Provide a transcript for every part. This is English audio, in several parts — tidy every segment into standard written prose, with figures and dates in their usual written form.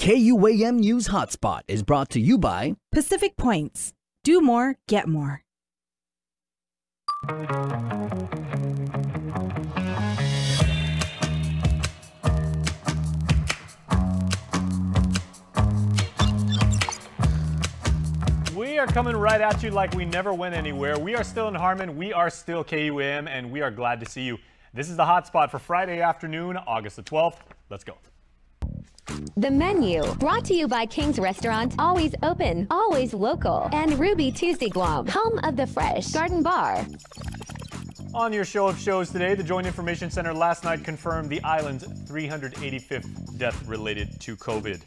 KUAM News Hotspot is brought to you by Pacific Points. Do more, get more. We are coming right at you like we never went anywhere. We are still in Harmon. We are still KUAM, and we are glad to see you. This is the Hotspot for Friday afternoon, August the 12th. Let's go. The menu, brought to you by King's Restaurant, always open, always local, and Ruby Tuesday Guam, home of the Fresh Garden Bar. On your show of shows today, the Joint Information Center last night confirmed the island's 385th death related to COVID.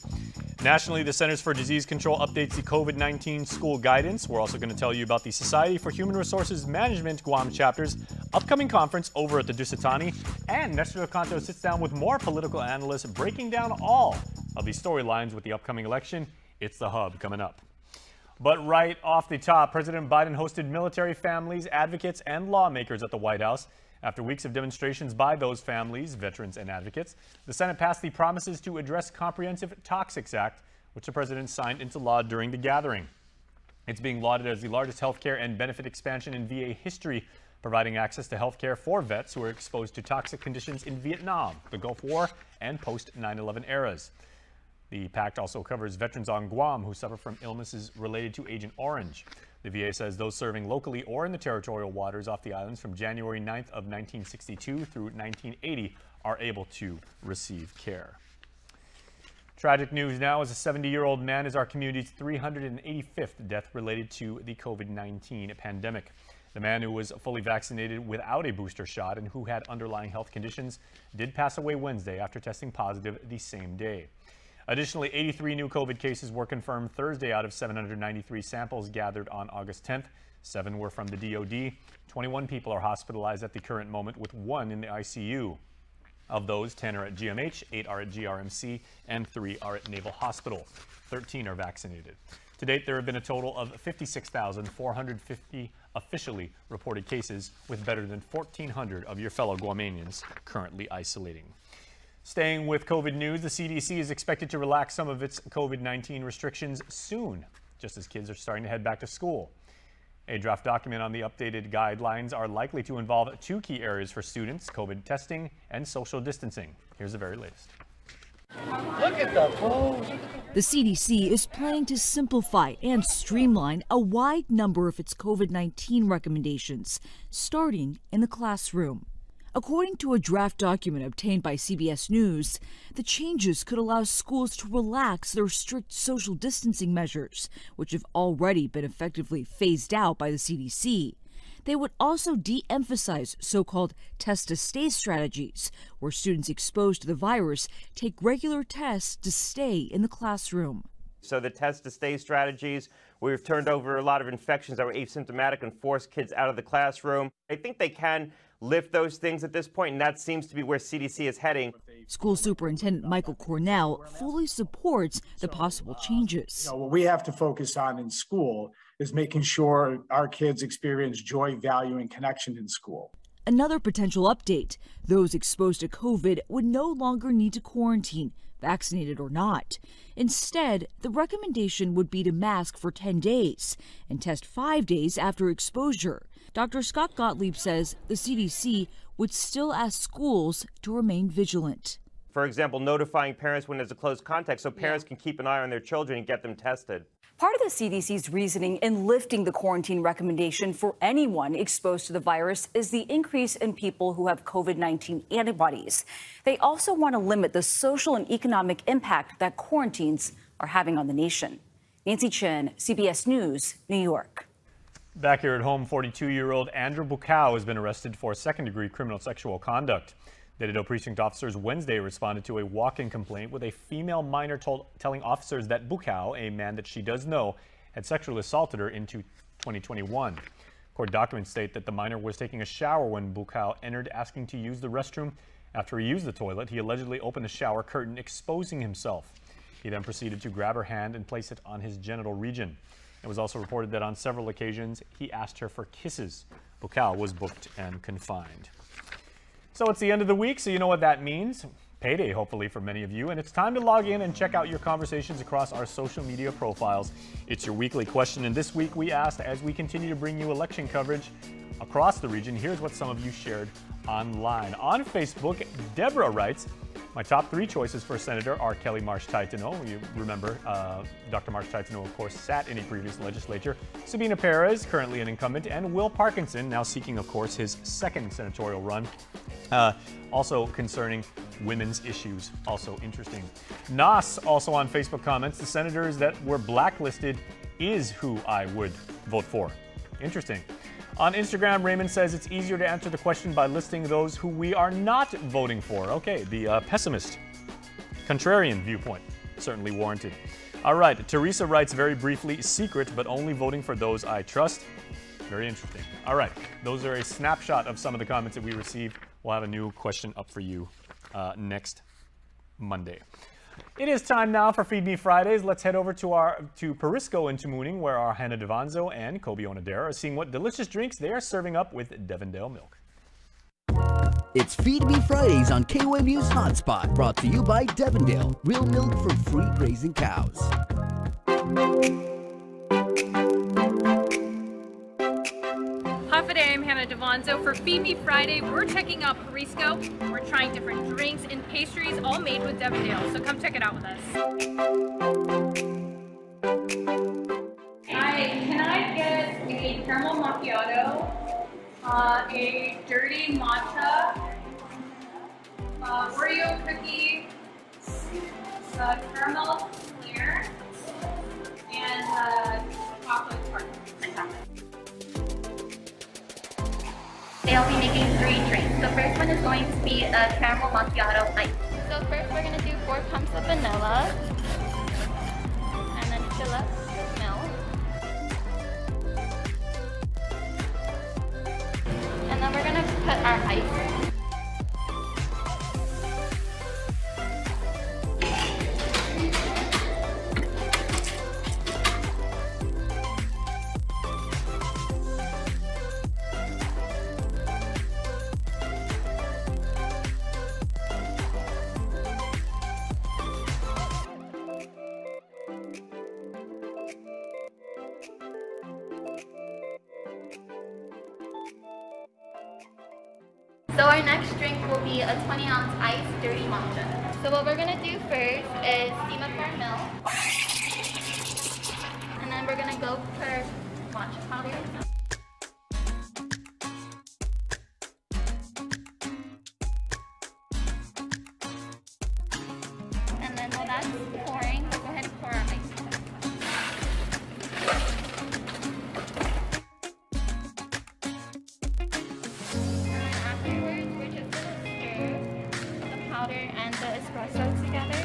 Nationally, the Centers for Disease Control updates the COVID-19 school guidance. We're also going to tell you about the Society for Human Resources Management Guam chapter's upcoming conference over at the Dusitani. And Nestor Canto sits down with more political analysts breaking down all of these storylines with the upcoming election. It's the Hub coming up. But right off the top, President Biden hosted military families, advocates, and lawmakers at the White House. After weeks of demonstrations by those families, veterans, and advocates, the Senate passed the Promises to Address Comprehensive Toxics Act, which the president signed into law during the gathering. It's being lauded as the largest health care and benefit expansion in VA history, providing access to health care for vets who are exposed to toxic conditions in Vietnam, the Gulf War, and post-9/11 eras. The pact also covers veterans on Guam who suffer from illnesses related to Agent Orange. The VA says those serving locally or in the territorial waters off the islands from January 9th of 1962 through 1980 are able to receive care. Tragic news now as a 70-year-old man is our community's 385th death related to the COVID-19 pandemic. The man who was fully vaccinated without a booster shot and who had underlying health conditions did pass away Wednesday after testing positive the same day. Additionally, 83 new COVID cases were confirmed Thursday out of 793 samples gathered on August 10th. 7 were from the DOD. 21 people are hospitalized at the current moment, with 1 in the ICU. Of those, 10 are at GMH, 8 are at GRMC, and 3 are at Naval Hospital. 13 are vaccinated. To date, there have been a total of 56,450 officially reported cases, with better than 1,400 of your fellow Guamanians currently isolating. Staying with COVID news, the CDC is expected to relax some of its COVID-19 restrictions soon, just as kids are starting to head back to school. A draft document on the updated guidelines are likely to involve 2 key areas for students: COVID testing and social distancing. Here's the very latest. Look at the pose. The CDC is planning to simplify and streamline a wide number of its COVID-19 recommendations, starting in the classroom. According to a draft document obtained by CBS News, the changes could allow schools to relax their strict social distancing measures, which have already been effectively phased out by the CDC. They would also de-emphasize so-called test-to-stay strategies, where students exposed to the virus take regular tests to stay in the classroom. So the test-to-stay strategies, we've turned over a lot of infections that were asymptomatic and forced kids out of the classroom. I think they can lift those things at this point, and that seems to be where CDC is heading. School Superintendent Michael Cornell fully supports the possible changes. What we have to focus on in school is making sure our kids experience joy, value, and connection in school. Another potential update: those exposed to COVID would no longer need to quarantine, vaccinated or not. Instead, the recommendation would be to mask for 10 days and test 5 days after exposure. Dr. Scott Gottlieb says the CDC would still ask schools to remain vigilant. For example, notifying parents when there's a close contact so parents can keep an eye on their children and get them tested. Part of the CDC's reasoning in lifting the quarantine recommendation for anyone exposed to the virus is the increase in people who have COVID-19 antibodies. They also want to limit the social and economic impact that quarantines are having on the nation. Nancy Chen, CBS News, New York. Back here at home, 42-year-old Andrew Bukau has been arrested for second-degree criminal sexual conduct. Dededo precinct officers Wednesday responded to a walk-in complaint with a female minor telling officers that Bukau, a man that she does know, had sexually assaulted her in 2021. Court documents state that the minor was taking a shower when Bukau entered asking to use the restroom. After he used the toilet, he allegedly opened the shower curtain, exposing himself. He then proceeded to grab her hand and place it on his genital region. It was also reported that on several occasions he asked her for kisses. Bukau was booked and confined. So it's the end of the week, so you know what that means. payday, hopefully, for many of you. And it's time to log in and check out your conversations across our social media profiles. It's your weekly question. And this week we asked, as we continue to bring you election coverage across the region, here's what some of you shared online. On Facebook, Deborah writes, my top 3 choices for senator are Kelly Marsh-Taitano. You remember Dr. Marsh-Taitano, of course, sat in a previous legislature. Sabina Perez, currently an incumbent, and Will Parkinson, now seeking, of course, his second senatorial run. Also concerning women's issues, also interesting. Nas, also on Facebook, comments, the senators that were blacklisted is who I would vote for. Interesting. On Instagram, Raymond says it's easier to answer the question by listing those who we are not voting for. Okay, the pessimist, contrarian viewpoint, certainly warranted. All right, Teresa writes very briefly, secret, but only voting for those I trust. Very interesting. All right, those are a snapshot of some of the comments that we received. We'll have a new question up for you next Monday. It is time now for Feed Me Fridays. Let's head over to Perisco in Tamuning, where our Hannah Devanzo and Kobe Onodera are seeing what delicious drinks they are serving up with Devondale milk. It's Feed Me Fridays on KOMU's Hotspot, brought to you by Devondale, real milk from free grazing cows. Hi, I'm Hannah Devanzo. For Feed Me Friday, we're checking out Perisco. We're trying different drinks and pastries, all made with Devondale. So come check it out with us. Hi, can I get a caramel macchiato, a dirty matcha, Oreo cookie, caramel clear, and chocolate tart. They'll be making 3 drinks. The first one is going to be a caramel macchiato ice. So first we're going to do 4 pumps of vanilla. And then fill up with milk. And then we're going to put our ice. So our next drink will be a 20-ounce iced dirty matcha. So what we're going to do first is steam up our milk. And then we're going to go for matcha powder. And then while that's pouring, we'll go ahead and pour our ice. And the espresso together.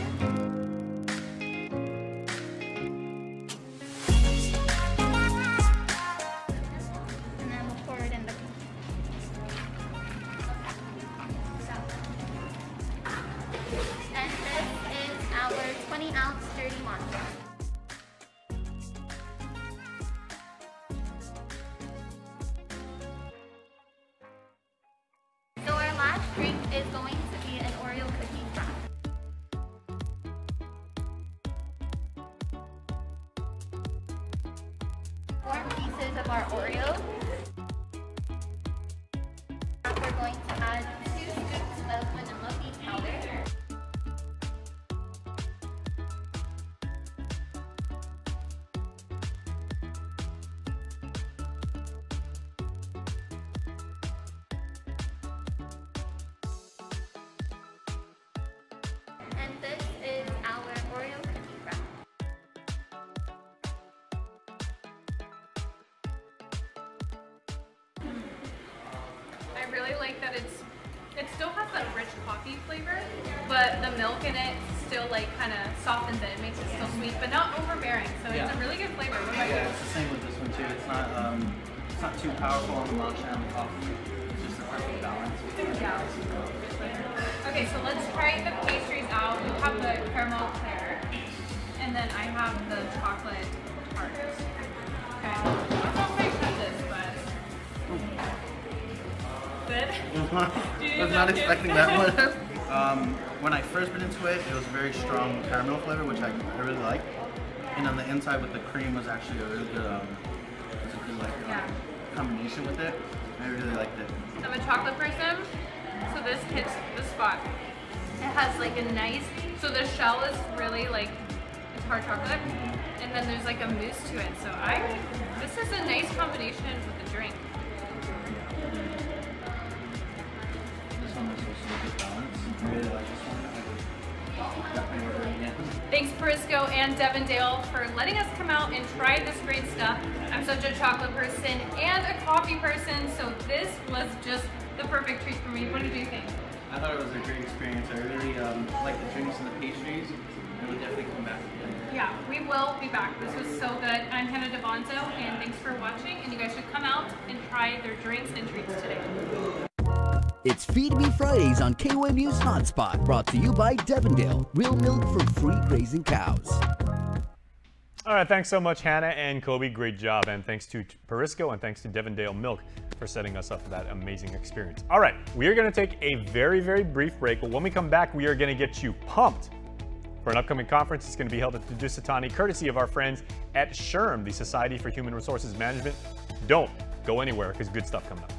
And then we'll pour it in the cup. And this is our 20-ounce dirty matcha. So our last drink is going to be an Oreo cookie wrap. 4 pieces of our Oreo. We're going to add 2 scoops of vanilla bean powder. And this is our Oreo cookie wrap. I really like that it still has that rich coffee flavor, but the milk in it still like kind of softens it. It makes it still sweet, but not overbearing. So it's a really good flavor. What about you? It's the same with this one too. It's not too powerful on the matcha and the coffee. It's just the perfect balance. Yeah. Okay, so let's try the pastries out. We have the caramel clear, and then I have the chocolate tart. Okay. I'm not quite sure this, but good. I was not expecting that one. When I first bit into it, it was a very strong caramel flavor, which I really like. And on the inside with the cream was actually a really good, combination with it. I really liked it. I'm a chocolate person, so this hits the spot. It has like a nice, so the shell is really like, it's hard chocolate, and then there's like a mousse to it. So this is a nice combination with the drink. This one is also a good balance. I really like this one. Definitely order it again. Thanks Perisco and Devondale for letting us come out and try this great stuff. I'm such a chocolate person and a coffee person, so this was just the perfect treat for me. What did you think? I thought it was a great experience. I really like the drinks and the pastries. I would definitely come back again. Yeah, we will be back. This was so good. I'm Hannah Devonto, and thanks for watching. And you guys should come out and try their drinks and treats today. It's Feed Me Fridays on KOM News Hotspot, brought to you by Devondale, real milk from free grazing cows. All right, thanks so much, Hannah and Kobe. Great job. And thanks to Perisco and thanks to Devondale Milk for setting us up for that amazing experience. All right, we are going to take a very, very brief break, but when we come back, we are going to get you pumped for an upcoming conference. It's going to be held at the Dusitani, courtesy of our friends at SHRM, the Society for Human Resources Management. Don't go anywhere, because good stuff coming up.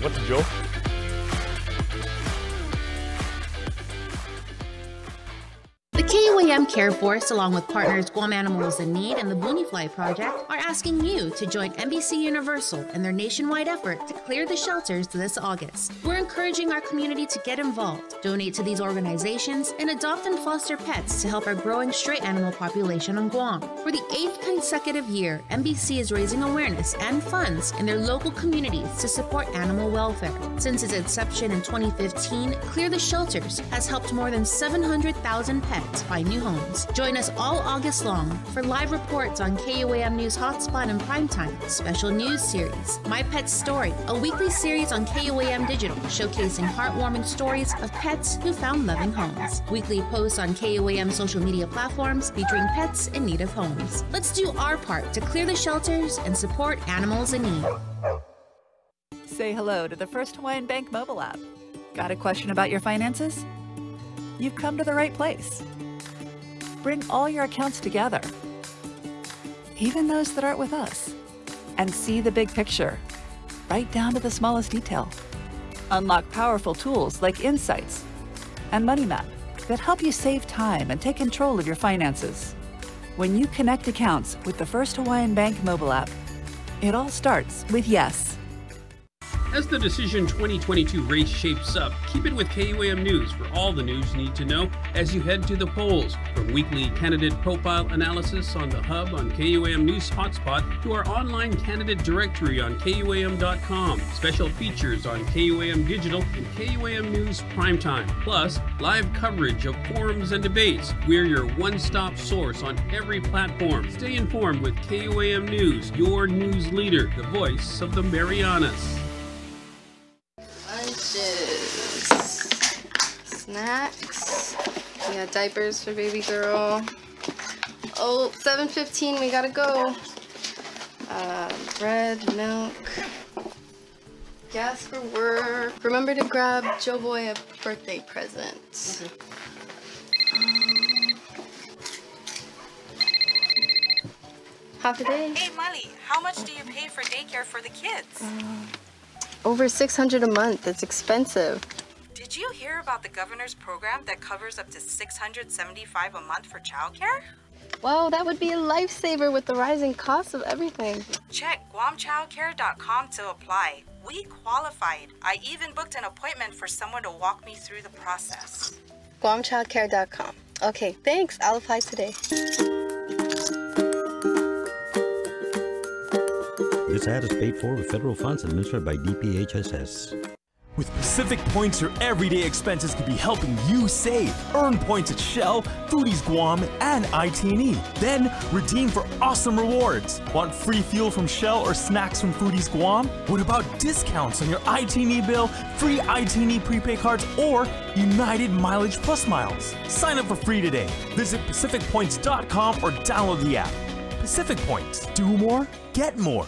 What's the joke? The KOAM Care Force, along with partners Guam Animals in Need and the Boonie Fly Project, are asking you to join NBC Universal in their nationwide effort to clear the shelters this August. We're encouraging our community to get involved, donate to these organizations, and adopt and foster pets to help our growing stray animal population on Guam. For the 8th consecutive year, NBC is raising awareness and funds in their local communities to support animal welfare. Since its inception in 2015, Clear the Shelters has helped more than 700,000 pets find new homes. Join us all August long for live reports on KOAM News Hotspot and Primetime, special news series, My Pet's Story, a weekly series on KOAM Digital showcasing heartwarming stories of pets who found loving homes, weekly posts on KOAM social media platforms featuring pets in need of homes. Let's do our part to clear the shelters and support animals in need. Say hello to the First Hawaiian Bank mobile app. Got a question about your finances? You've come to the right place. Bring all your accounts together, even those that aren't with us, and see the big picture, right down to the smallest detail. Unlock powerful tools like Insights and Money Map that help you save time and take control of your finances. When you connect accounts with the First Hawaiian Bank mobile app, it all starts with yes. As the Decision 2022 race shapes up, keep it with KUAM News for all the news you need to know as you head to the polls. From weekly candidate profile analysis on the Hub on KUAM News Hotspot to our online candidate directory on KUAM.com, special features on KUAM Digital and KUAM News Primetime, plus live coverage of forums and debates. We're your one-stop source on every platform. Stay informed with KUAM News, your news leader, the voice of the Marianas. Lunches, snacks, we got diapers for baby girl. Oh, 7:15, we gotta go. Bread, milk, gas for work. Remember to grab Joe Boy a birthday present. Half a day. Hey, Molly, how much do you pay for daycare for the kids? Over $600 a month. It's expensive. Did you hear about the governor's program that covers up to $675 a month for childcare? Wow, that would be a lifesaver with the rising cost of everything. Check guamchildcare.com to apply. We qualified. I even booked an appointment for someone to walk me through the process. guamchildcare.com. Okay, thanks. I'll apply today. This ad is paid for with federal funds administered by DPHSS. With Pacific Points, your everyday expenses could be helping you save. Earn points at Shell, Foodies Guam, and IT&E. Then redeem for awesome rewards. Want free fuel from Shell or snacks from Foodies Guam? What about discounts on your IT&E bill, free IT&E prepaid cards, or United Mileage Plus miles? Sign up for free today. Visit PacificPoints.com or download the app. Pacific Points. Do more, get more.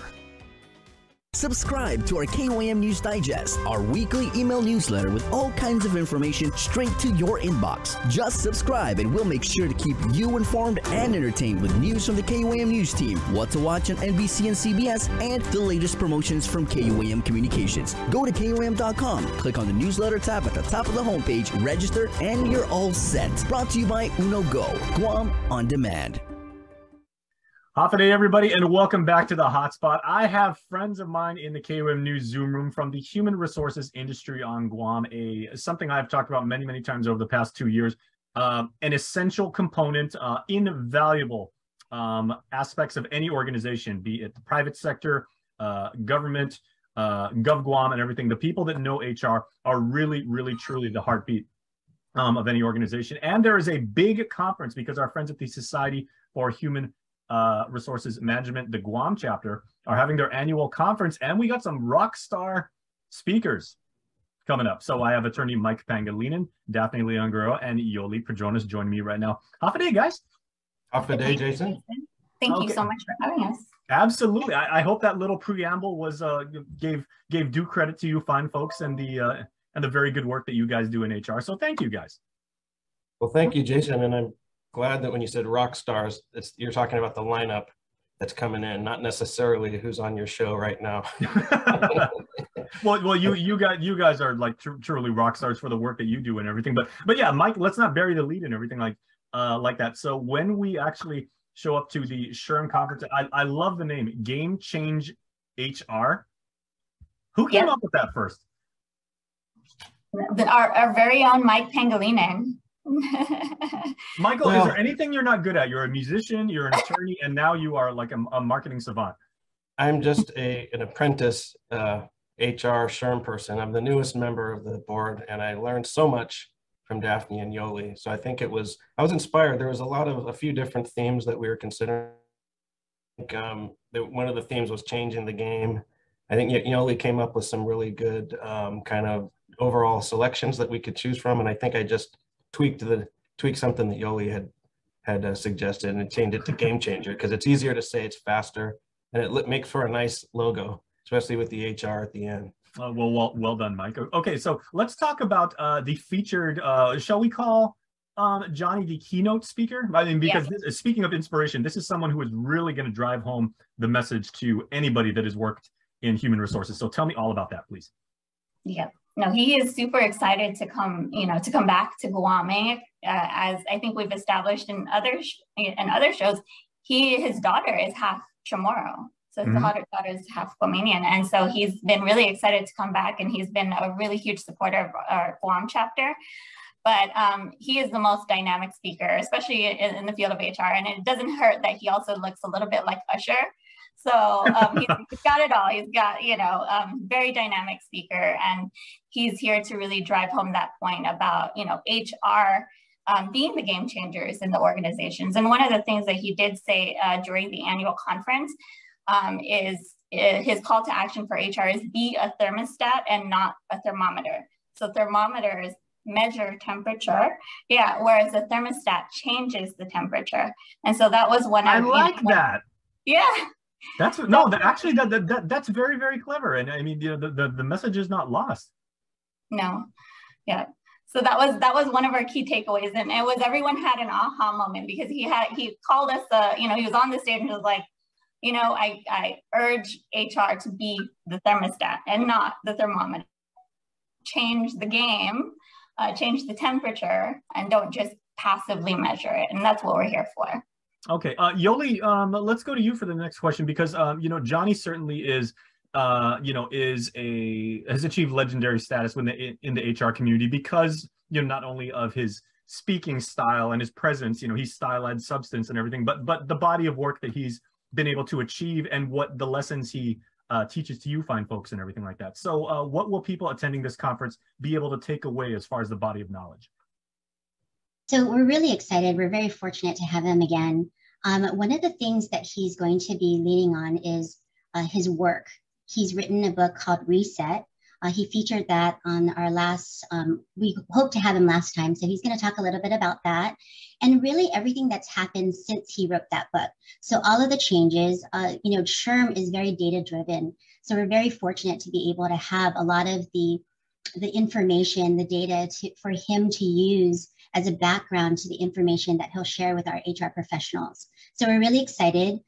Subscribe to our KOAM News Digest, our weekly email newsletter with all kinds of information straight to your inbox. Just subscribe and we'll make sure to keep you informed and entertained with news from the KOAM News team, what to watch on NBC and CBS, and the latest promotions from KOAM Communications. Go to KOAM.com, click on the newsletter tab at the top of the homepage, register, and you're all set. Brought to you by Uno Go, Guam on Demand. Hafa day, everybody, and welcome back to the Hotspot. I have friends of mine in the KOM News Zoom room from the human resources industry on Guam, something I've talked about many, many times over the past 2 years, an essential component, invaluable aspects of any organization, be it the private sector, government, GovGuam, and everything. The people that know HR are really, really, truly the heartbeat of any organization. And there is a big conference because our friends at the Society for Human Resources Management, the Guam chapter, are having their annual conference, and we got some rock star speakers coming up. So I have attorney Mike Pangilinan, Daphne Leon-Guerrero, and Yoli Padronas joining me right now. Hafa day, guys. Hafa day, Jason. Thank you so much for having us. Absolutely. I hope that little preamble was gave due credit to you fine folks and the very good work that you guys do in HR. So thank you guys. Well, thank you, Jason, and I'm glad that when you said rock stars, you're talking about the lineup that's coming in, not necessarily who's on your show right now. well, you guys are like truly rock stars for the work that you do and everything. But yeah, Mike, let's not bury the lead and everything like that. So when we actually show up to the SHRM conference, I love the name Game Change HR. Who came up with that first? Our very own Mike Pangilinan. Michael, is there anything you're not good at? You're a musician, you're an attorney, and now you are like a marketing savant. I'm just an apprentice HR SHRM person. I'm the newest member of the board, and I learned so much from Daphne and Yoli. So I think I was inspired. There was a few different themes that we were considering. I think, one of the themes was changing the game. I think Yoli came up with some really good kind of overall selections that we could choose from, and I think I just tweaked something that Yoli had suggested and changed it to Game Changer because it's easier to say, it's faster, and it makes for a nice logo, especially with the HR at the end. Well done, Mike. Okay, so let's talk about the featured, shall we call Johnny the keynote speaker? I mean, because speaking of inspiration, this is someone who is really going to drive home the message to anybody that has worked in human resources. So tell me all about that, please. Yeah. No, he is super excited to come back to Guam. As I think we've established in other shows, his daughter is half Chamorro, so his daughter is half Guamanian, and so he's been really excited to come back, and he's been a really huge supporter of our Guam chapter. But he is the most dynamic speaker, especially in the field of HR, and it doesn't hurt that he also looks a little bit like Usher. So he's got it all. He's got, very dynamic speaker, and he's here to really drive home that point about, HR being the game changers in the organizations. And one of the things that he did say during the annual conference is his call to action for HR is be a thermostat and not a thermometer. So thermometers measure temperature, whereas the thermostat changes the temperature. And so that was one of I like that. Yeah. That's very, very clever. And I mean, the message is not lost. No. Yeah. So that was one of our key takeaways. And it was, everyone had an aha moment because he called us, he was on the stage and he was like, I urge HR to be the thermostat and not the thermometer. Change the game, change the temperature, and don't just passively measure it. And that's what we're here for. Okay, Yoli, let's go to you for the next question because Johnny certainly is has achieved legendary status in the HR community because not only of his speaking style and his presence, he's style and substance and everything, but the body of work that he's been able to achieve and what the lessons he teaches to you fine folks and everything like that. So what will people attending this conference be able to take away as far as the body of knowledge? So we're really excited. We're very fortunate to have him again. One of the things that he's going to be leading on is his work. He's written a book called Reset. He featured that on our last, we hoped to have him last time. So he's going to talk a little bit about that and really everything that's happened since he wrote that book. So all of the changes, SHRM is very data driven. So we're very fortunate to be able to have a lot of the information, the data for him to use as a background to the information that he'll share with our HR professionals. So we're really excited.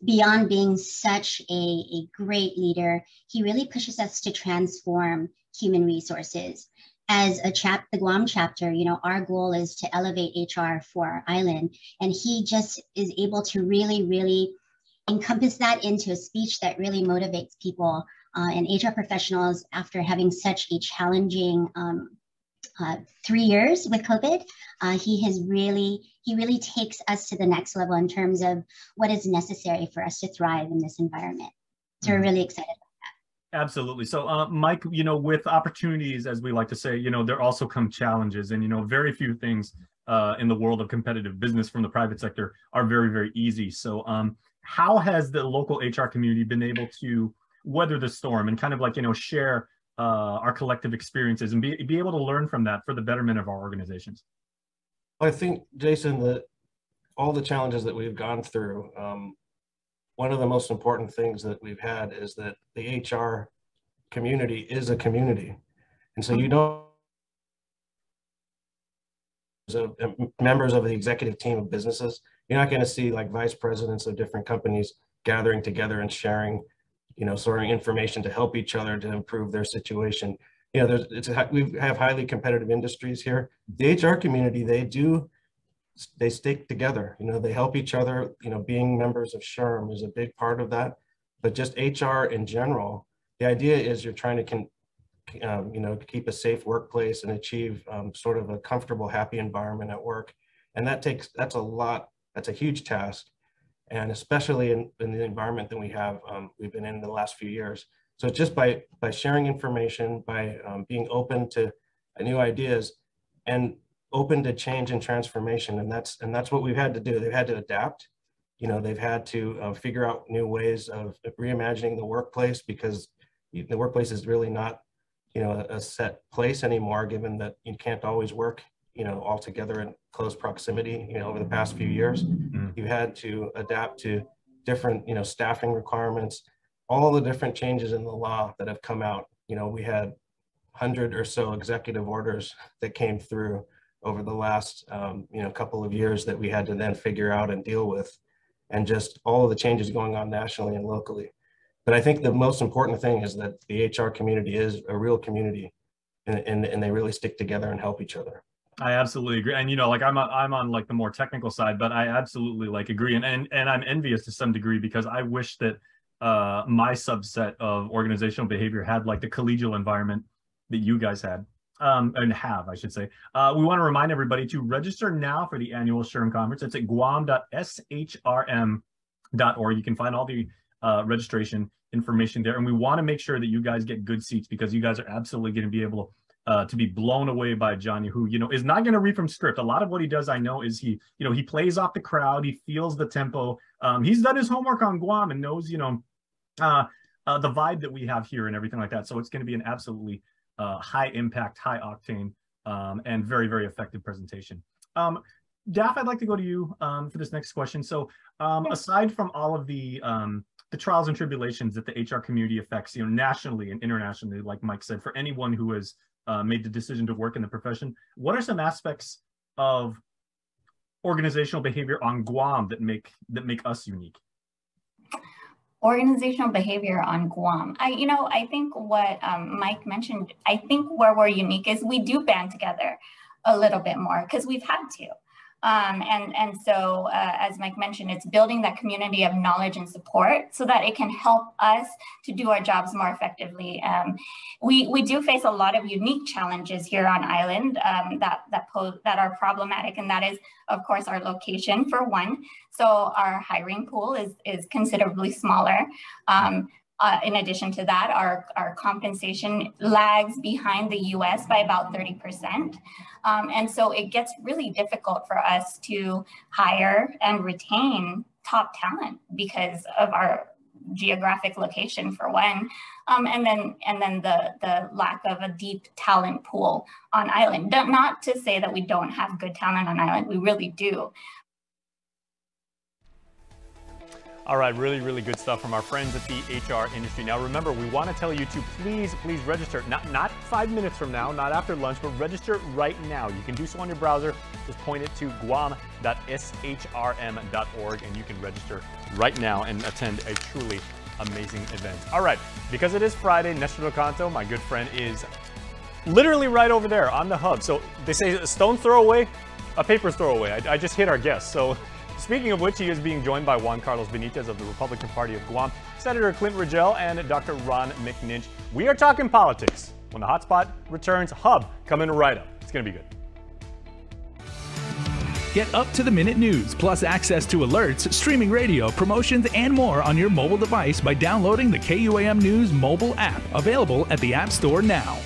Beyond being such a great leader, he really pushes us to transform human resources. As the Guam chapter, our goal is to elevate HR for our island. And he just is able to really, really encompass that into a speech that really motivates people and HR professionals after having such a challenging 3 years with COVID. He really takes us to the next level in terms of what is necessary for us to thrive in this environment. So we're really excited about that. Absolutely. So Mike, with opportunities, as we like to say, there also come challenges, and very few things in the world of competitive business from the private sector are very, very easy. So how has the local HR community been able to weather the storm and kind of share our collective experiences and be able to learn from that for the betterment of our organizations? I think, Jason, that all the challenges that we've gone through, one of the most important things that we've had is that the HR community is a community. And so you don't, members of the executive team of businesses, you're not going to see like vice presidents of different companies gathering together and sharing sort of information to help each other to improve their situation. We have highly competitive industries here. The HR community, they stick together. They help each other. Being members of SHRM is a big part of that. But just HR in general, the idea is you're trying to keep a safe workplace and achieve sort of a comfortable, happy environment at work. And that's a huge task. And especially in the environment that we've been in the last few years. So just by sharing information, by being open to new ideas and open to change and transformation, and that's what we've had to do. They've had to adapt. They've had to figure out new ways of reimagining the workplace, because the workplace is really not a set place anymore, given that you can't always work all together in close proximity. Over the past few years, you've had to adapt to different staffing requirements, all the different changes in the law that have come out. We had 100 or so executive orders that came through over the last couple of years that we had to then figure out and deal with, and just all of the changes going on nationally and locally. But I think the most important thing is that the HR community is a real community, and they really stick together and help each other. I absolutely agree. And I'm on like the more technical side, but I absolutely agree. And I'm envious to some degree, because I wish that my subset of organizational behavior had like the collegial environment that you guys had, and have, I should say. We want to remind everybody to register now for the annual SHRM conference. It's at guam.shrm.org. You can find all the registration information there. And we want to make sure that you guys get good seats, because you guys are absolutely going to be able to be blown away by Johnny, who, is not going to read from script. A lot of what he does, I know, is he plays off the crowd. He feels the tempo. He's done his homework on Guam and knows, the vibe that we have here and everything like that. So it's going to be an absolutely high impact, high octane, and very, very effective presentation. Daph, I'd like to go to you for this next question. So aside from all of the trials and tribulations that the HR community affects, nationally and internationally, like Mike said, for anyone who has made the decision to work in the profession, what are some aspects of organizational behavior on Guam that make us unique? Organizational behavior on Guam. I think what Mike mentioned, I think where we're unique is we do band together a little bit more, because we've had to. And so, as Mike mentioned, it's building that community of knowledge and support so that it can help us to do our jobs more effectively. We do face a lot of unique challenges here on island that are problematic, and that is, of course, our location for one. So our hiring pool is considerably smaller. In addition to that, our compensation lags behind the US by about 30%. And so it gets really difficult for us to hire and retain top talent because of our geographic location for one. And then the lack of a deep talent pool on island. Not to say that we don't have good talent on island, we really do. All right, really, really good stuff from our friends at the HR industry. Now, remember, we want to tell you to please register. Not 5 minutes from now, not after lunch, but register right now. You can do so on your browser. Just point it to guam.shrm.org, and you can register right now and attend a truly amazing event. All right, because it is Friday, Nestor Canto, my good friend, is literally right over there on the hub. So they say a stone's throw away, a paper's throw away. I just hit our guest. So speaking of which, he is being joined by Juan Carlos Benitez of the Republican Party of Guam, Senator Clint Rigel, and Dr. Ron McNinch. We are talking politics when the Hotspot returns. Hub coming right up. It's going to be good. Get up-to-the-minute news, plus access to alerts, streaming radio, promotions, and more on your mobile device by downloading the KUAM News mobile app, available at the App Store now.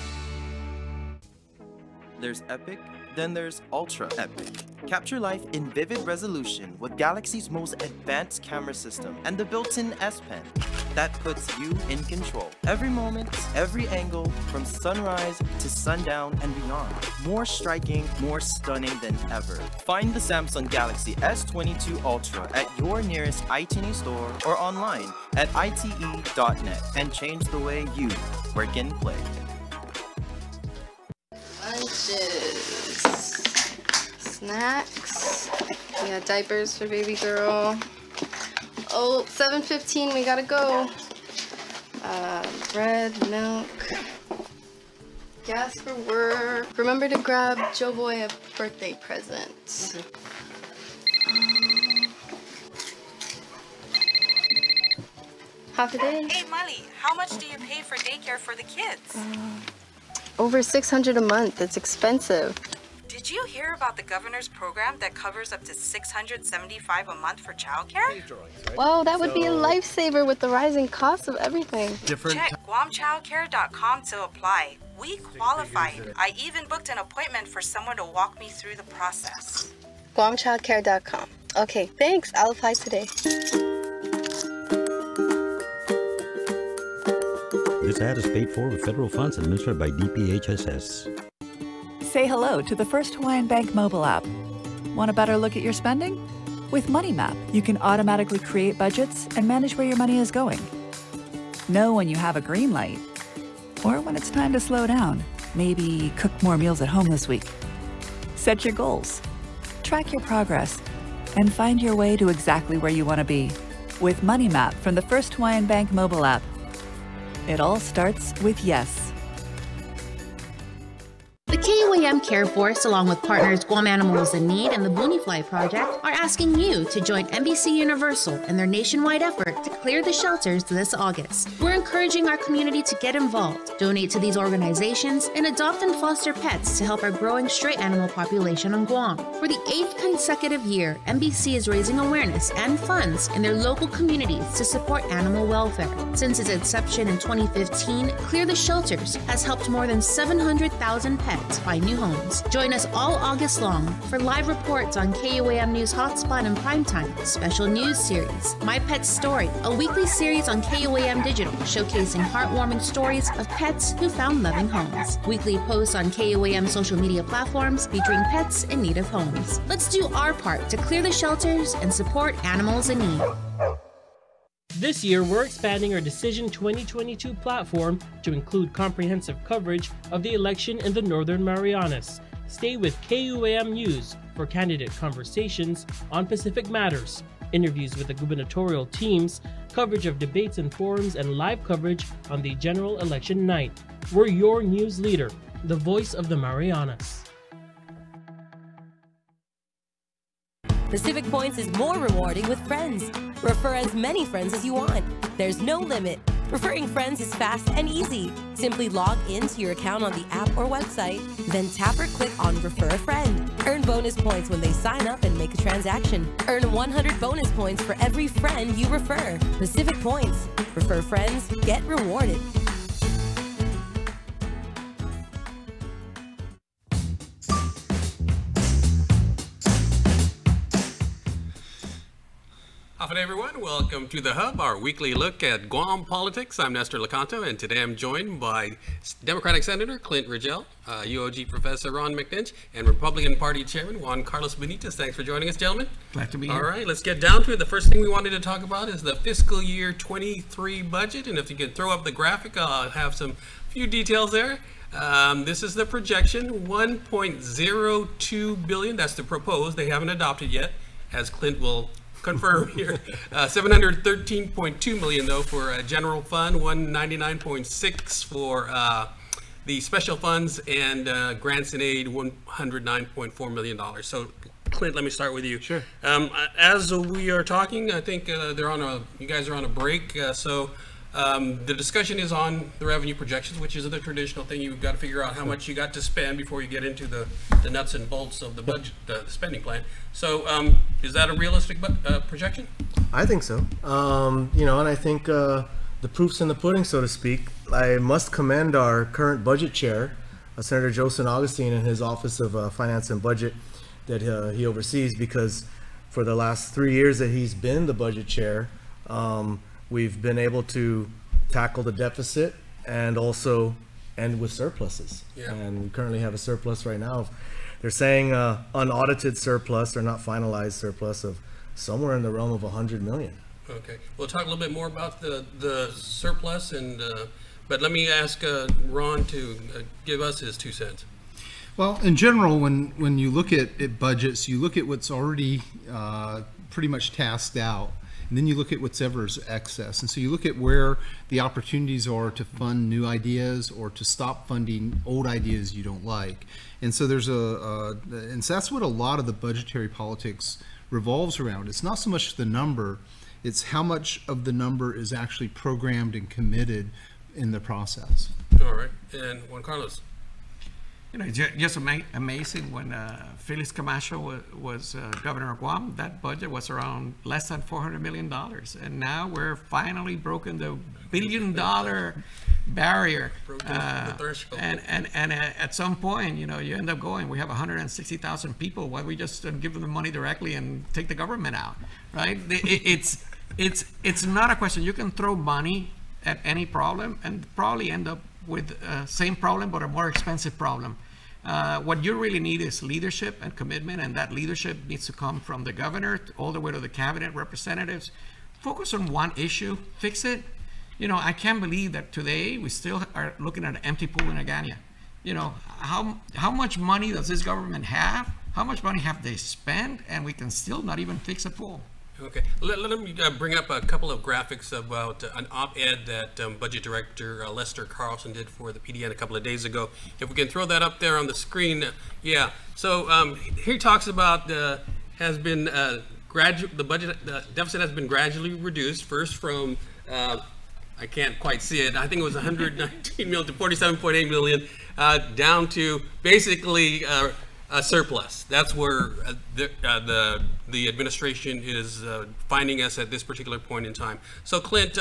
There's epic, then there's ultra epic. Capture life in vivid resolution with Galaxy's most advanced camera system and the built-in S Pen that puts you in control. Every moment, every angle, from sunrise to sundown and beyond. More striking, more stunning than ever. Find the Samsung Galaxy S22 Ultra at your nearest iTunes store or online at ite.net and change the way you work and play. Lunches, snacks, we got diapers for baby girl. Oh, 7:15, we gotta go. Bread, milk, gas for work. Remember to grab Joe Boy a birthday present. Half a day. Hey, Molly, how much do you pay for daycare for the kids? Over $600 a month. It's expensive. Did you hear about the governor's program that covers up to $675 a month for childcare? Wow, that would be a lifesaver with the rising cost of everything. Check guamchildcare.com to apply. We qualified. I even booked an appointment for someone to walk me through the process. guamchildcare.com. Okay, thanks. I'll apply today. This ad is paid for with federal funds administered by DPHSS. Say hello to the first Hawaiian Bank mobile app. Want a better look at your spending? With MoneyMap, you can automatically create budgets and manage where your money is going. Know when you have a green light, or when it's time to slow down. Maybe cook more meals at home this week. Set your goals, track your progress, and find your way to exactly where you want to be. With MoneyMap from the first Hawaiian Bank mobile app. It all starts with yes. The KUAM Care Force, along with partners Guam Animals in Need and the Booneyfly Project, are asking you to join NBC Universal in their nationwide effort to clear the shelters this August. We're encouraging our community to get involved, donate to these organizations, and adopt and foster pets to help our growing stray animal population on Guam. For the 8th consecutive year, NBC is raising awareness and funds in their local communities to support animal welfare. Since its inception in 2015, Clear the Shelters has helped more than 700,000 pets find new homes. Join us all August long for live reports on KUAM News Hotspot and Primetime, special news series, My Pet's Story, a weekly series on KUAM Digital showcasing heartwarming stories of pets who found loving homes, weekly posts on KUAM social media platforms featuring pets in need of homes. Let's do our part to clear the shelters and support animals in need. This year, we're expanding our Decision 2022 platform to include comprehensive coverage of the election in the Northern Marianas. Stay with KUAM News for candidate conversations on Pacific matters, interviews with the gubernatorial teams, coverage of debates and forums, and live coverage on the general election night. We're your news leader, the voice of the Marianas. Pacific Points is more rewarding with friends. Refer as many friends as you want. There's no limit. Referring friends is fast and easy. Simply log into your account on the app or website, then tap or click on Refer a Friend. Earn bonus points when they sign up and make a transaction. Earn 100 bonus points for every friend you refer. Pacific Points. Refer friends, get rewarded. Howdy everyone, welcome to The Hub, our weekly look at Guam politics. I'm Nestor Lecanto, and today I'm joined by Democratic Senator Clint Rigel, UOG Professor Ron McNinch, and Republican Party Chairman Juan Carlos Benitez. Thanks for joining us, gentlemen. Glad to be here. All right, let's get down to it. The first thing we wanted to talk about is the fiscal year 23 budget, and if you could throw up the graphic, I'll have some few details there. This is the projection, $1.02 billion. That's the proposed. They haven't adopted yet, as Clint will confirm here. $713.2 million though for general fund, $199.6 for the special funds, and grants and aid, $109.4 million. So Clint, let me start with you. Sure. As we are talking, I think you guys are on a break, so the discussion is on the revenue projections, which is the traditional thing. You've got to figure out how much you got to spend before you get into the nuts and bolts of the budget, the spending plan. So is that a realistic projection? I think so. You know, and I think the proof's in the pudding, so to speak. I must commend our current budget chair, Senator Joe San Augustine, and his Office of Finance and Budget that he oversees, because for the last 3 years that he's been the budget chair, we've been able to tackle the deficit and also end with surpluses. Yeah. And we currently have a surplus right now. They're saying unaudited surplus, or not finalized surplus, of somewhere in the realm of 100 million. Okay, we'll talk a little bit more about the surplus, and but let me ask Ron to give us his 2 cents. Well, in general, when you look at budgets, you look at what's already pretty much tasked out, and then you look at whatever's excess. And so you look at where the opportunities are to fund new ideas or to stop funding old ideas you don't like. And so there's and so that's what a lot of the budgetary politics revolves around. It's not so much the number, it's how much of the number is actually programmed and committed in the process. All right, and Juan Carlos. You know, it's just amazing when Felix Camacho was governor of Guam. That budget was around less than $400 million, and now we're finally broken the $1 billion barrier. The threshold. And at some point, you know, you end up going, we have 160,000 people. Why don't we just give them the money directly and take the government out, right? It's not a question. You can throw money at any problem and probably end up with same problem but a more expensive problem. What you really need is leadership and commitment, and that leadership needs to come from the governor all the way to the cabinet representatives. Focus on one issue, fix it. You know, I can't believe that today we still are looking at an empty pool in Agania. You know, how much money does this government have? How much money have they spent? And we can still not even fix a pool. Okay, let me bring up a couple of graphics about an op-ed that Budget Director Lester Carlson did for the PDN a couple of days ago. If we can throw that up there on the screen, yeah. So here he talks about the budget deficit has been gradually reduced, first from I can't quite see it. I think it was 119 million to 47.8 million, down to basically a surplus. That's where the administration is finding us at this particular point in time. So Clint,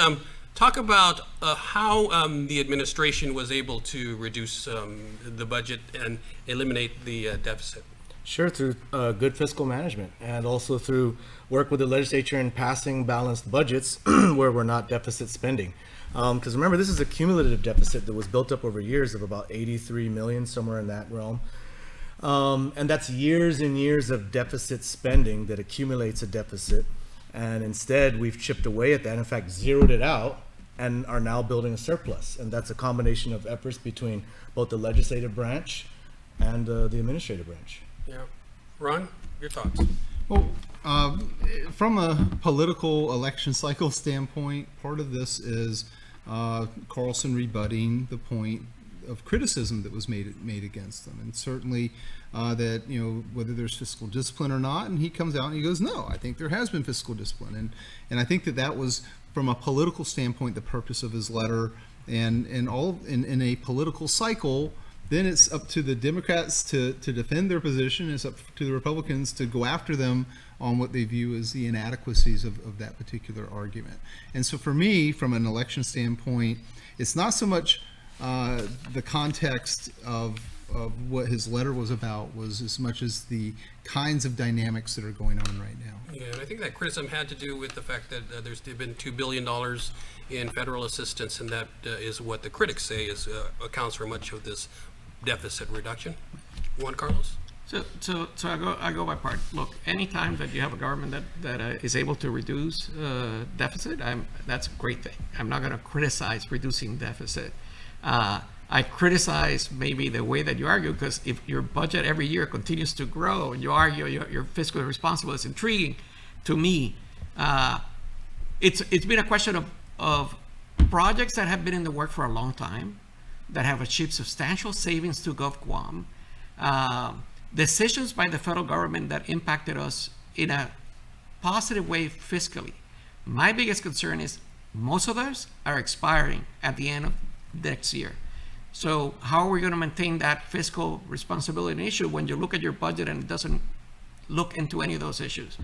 talk about how the administration was able to reduce the budget and eliminate the deficit. Sure, through good fiscal management, and also through work with the legislature in passing balanced budgets where we're not deficit spending. Because remember, this is a cumulative deficit that was built up over years of about 83 million, somewhere in that realm. And that's years and years of deficit spending that accumulates a deficit. And instead, we've chipped away at that, in fact, zeroed it out, and are now building a surplus. And that's a combination of efforts between both the legislative branch and the administrative branch. Yeah. Ron, your thoughts? Well, from a political election cycle standpoint, part of this is Carlson rebutting the point of criticism that was made against them, and certainly that, you know, whether there's fiscal discipline or not. And he comes out and he goes, no, I think there has been fiscal discipline, and I think that was, from a political standpoint, the purpose of his letter, and all in a political cycle. Then it's up to the Democrats to defend their position. It's up to the Republicans to go after them on what they view as the inadequacies of that particular argument. And so for me, from an election standpoint, it's not so much the context of what his letter was about, was as much as the kinds of dynamics that are going on right now. Yeah, and I think that criticism had to do with the fact that there's been $2 billion in federal assistance, and that is what the critics say accounts for much of this deficit reduction. Juan Carlos? So I go by part. Look, anytime that you have a government that is able to reduce deficit, that's a great thing. I'm not going to criticize reducing deficit. I criticize maybe the way that you argue, because if your budget every year continues to grow and you argue you're fiscally responsible, it's intriguing to me. It's been a question of projects that have been in the work for a long time, that have achieved substantial savings to GovGuam, decisions by the federal government that impacted us in a positive way fiscally. My biggest concern is most of those are expiring at the end of next year. So how are we going to maintain that fiscal responsibility issue when you look at your budget and it doesn't look into any of those issues?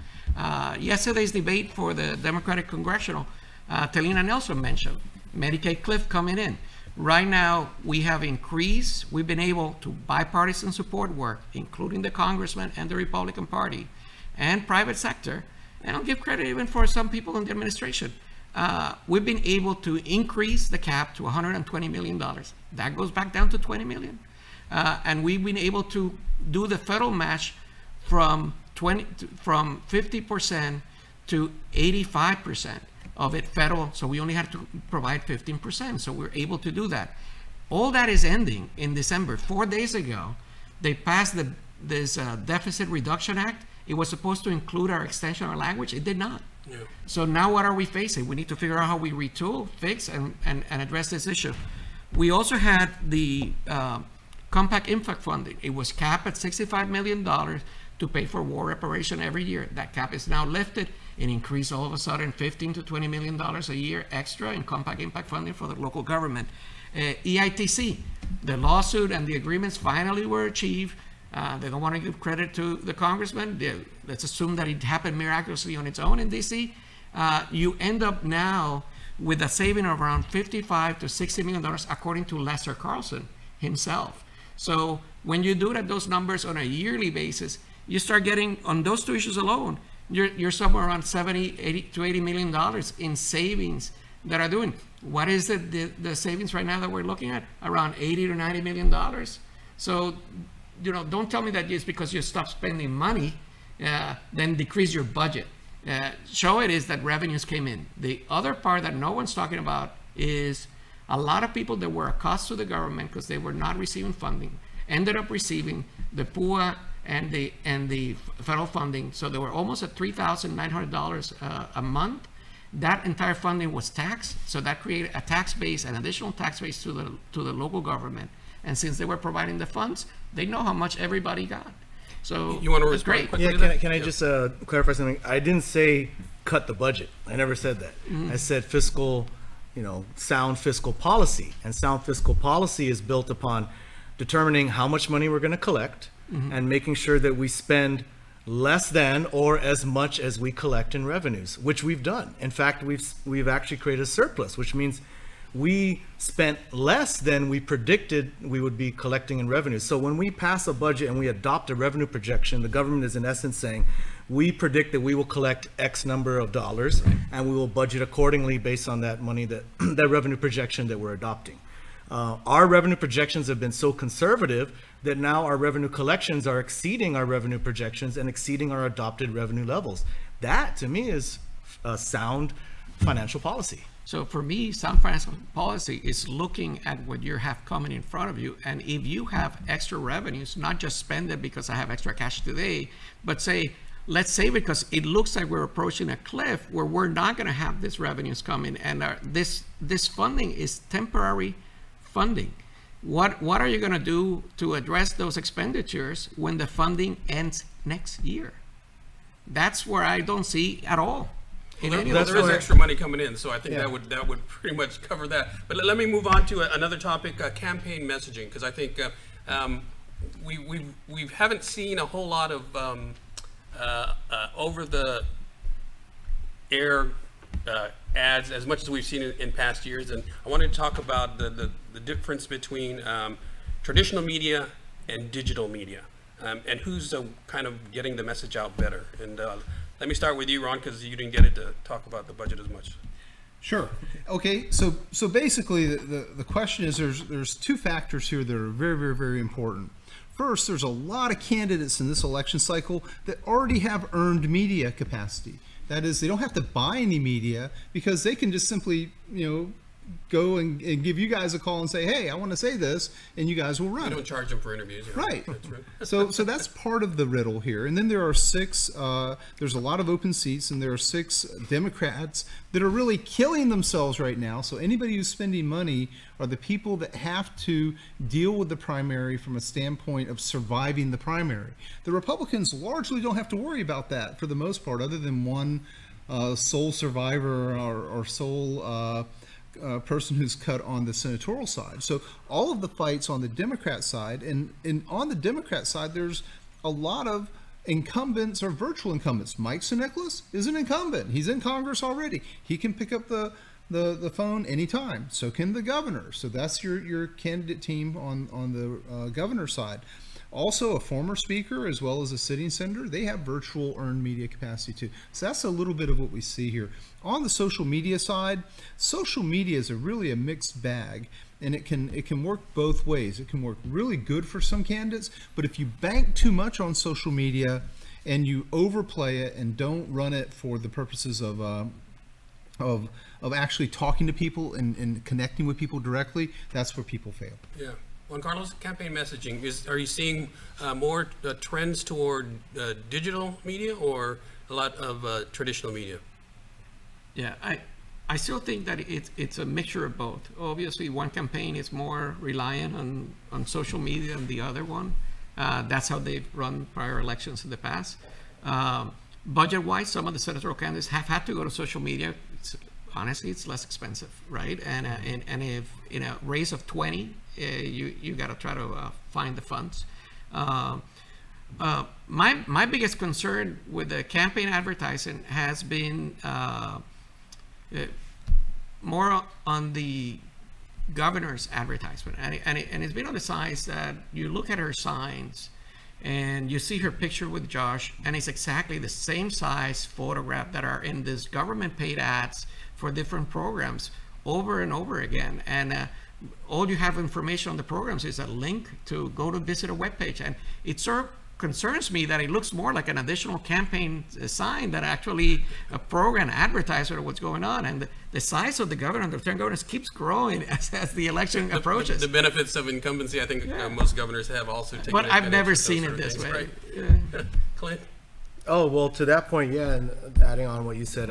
Yesterday's debate for the Democratic Congressional, Telina Nelson mentioned Medicaid cliff coming in. Right now, we have increased, we've been able to bipartisan support work, including the congressman and the Republican Party and private sector, and I'll give credit even for some people in the administration. We've been able to increase the cap to $120 million. That goes back down to 20 million. And we've been able to do the federal match from 50% to 85% of it federal, so we only had to provide 15%, so we're able to do that. All that is ending in December. 4 days ago, they passed this Deficit Reduction Act. It was supposed to include our extension of language. It did not. Yeah. So now what are we facing? We need to figure out how we retool, fix, and address this issue. We also had the Compact Impact funding. It was capped at $65 million to pay for war reparation every year. That cap is now lifted and increased all of a sudden $15 to $20 million a year extra in Compact Impact funding for the local government. EITC, the lawsuit and the agreements finally were achieved. They don't want to give credit to the congressman. Let's assume that it happened miraculously on its own in DC. You end up now with a saving of around $55 to $60 million, according to Lester Carlson himself. So when you do those numbers on a yearly basis, you start getting, on those two issues alone, you're somewhere around $80 to $80 million in savings that are doing. What is the savings right now that we're looking at? Around $80 to $90 million. So, you know, don't tell me that just because you stop spending money, then decrease your budget. Show it is that revenues came in. The other part that no one's talking about is a lot of people that were a cost to the government because they were not receiving funding ended up receiving the PUA and the federal funding. So they were almost at $3,900 a month. That entire funding was taxed, so that created a tax base, an additional tax base to the local government. And since they were providing the funds, they know how much everybody got. So you want to respond quickly to that? Can I just clarify something? I didn't say cut the budget. I never said that. I said fiscal, sound fiscal policy. And sound fiscal policy is built upon determining how much money we're going to collect and making sure that we spend less than or as much as we collect in revenues, which we've done. In fact, we've actually created a surplus, which means we spent less than we predicted we would be collecting in revenues. So when we pass a budget and we adopt a revenue projection, the government is in essence saying, we predict that we will collect X number of dollars and we will budget accordingly based on that money, that revenue projection that we're adopting. Our revenue projections have been so conservative that now our revenue collections are exceeding our revenue projections and exceeding our adopted revenue levels. That, to me, is a sound financial policy. So for me, sound financial policy is looking at what you have coming in front of you. And if you have extra revenues, not just spend it because I have extra cash today, but say, let's save it because it looks like we're approaching a cliff where we're not going to have these revenues coming. And this funding is temporary funding. What are you going to do to address those expenditures when the funding ends next year? That's where I don't see at all. Well, there is extra money coming in, so I think that would pretty much cover that. But let me move on to another topic, campaign messaging, because I think we haven't seen a whole lot of over-the-air ads as much as we've seen in past years. And I wanted to talk about the difference between traditional media and digital media, and who's kind of getting the message out better. And let me start with you, Ron, because you didn't get it to talk about the budget as much. Sure. Okay. So basically, the question is there's two factors here that are very, very, very important. First, there's a lot of candidates in this election cycle that already have earned media capacity. That is, they don't have to buy any media because they can just simply, go and give you guys a call and say, hey, I want to say this, and you guys will run. You don't charge them for interviews. Right. That's right. So that's part of the riddle here. And then there are six, there's a lot of open seats, and there are 6 Democrats that are really killing themselves right now. So anybody who's spending money are the people that have to deal with the primary from a standpoint of surviving the primary. The Republicans largely don't have to worry about that for the most part, other than one sole survivor or sole person who's cut on the senatorial side. So all of the fights on the Democrat side, and on the Democrat side, there's a lot of incumbents or virtual incumbents. Mike Sineklis is an incumbent. He's in Congress already. He can pick up the phone anytime. So can the governor. So that's your candidate team on the governor side. Also, a former speaker as well as a sitting senator, they have virtual earned media capacity too. So that's a little bit of what we see here. On the social media side, social media is really a mixed bag, and it can work both ways. It can work really good for some candidates, but if you bank too much on social media and you overplay it and don't run it for the purposes of actually talking to people and connecting with people directly, that's where people fail. Yeah. Juan Carlos, campaign messaging, are you seeing more trends toward digital media or a lot of traditional media? Yeah, I still think that it's a mixture of both. Obviously, one campaign is more reliant on social media than the other one. That's how they've run prior elections in the past. Budget-wise, some of the senatorial candidates have had to go to social media. Honestly, it's less expensive, right? And if in a race of 20, you got to try to find the funds. My biggest concern with the campaign advertising has been more on the governor's advertisement, and it's been on the sides that you look at her signs and you see her picture with Josh, and it's exactly the same size photograph that are in these government paid ads for different programs over and over again. And all you have information on the programs is a link to go to visit a webpage. And it sort of concerns me that it looks more like an additional campaign sign than actually a program advertiser of what's going on. And the size of the governor and the lieutenant governors keeps growing as the election approaches. The benefits of incumbency, I think most governors have also taken. But I've never seen it this way. Right? Yeah. Clint? Oh, well, to that point, yeah, and adding on what you said,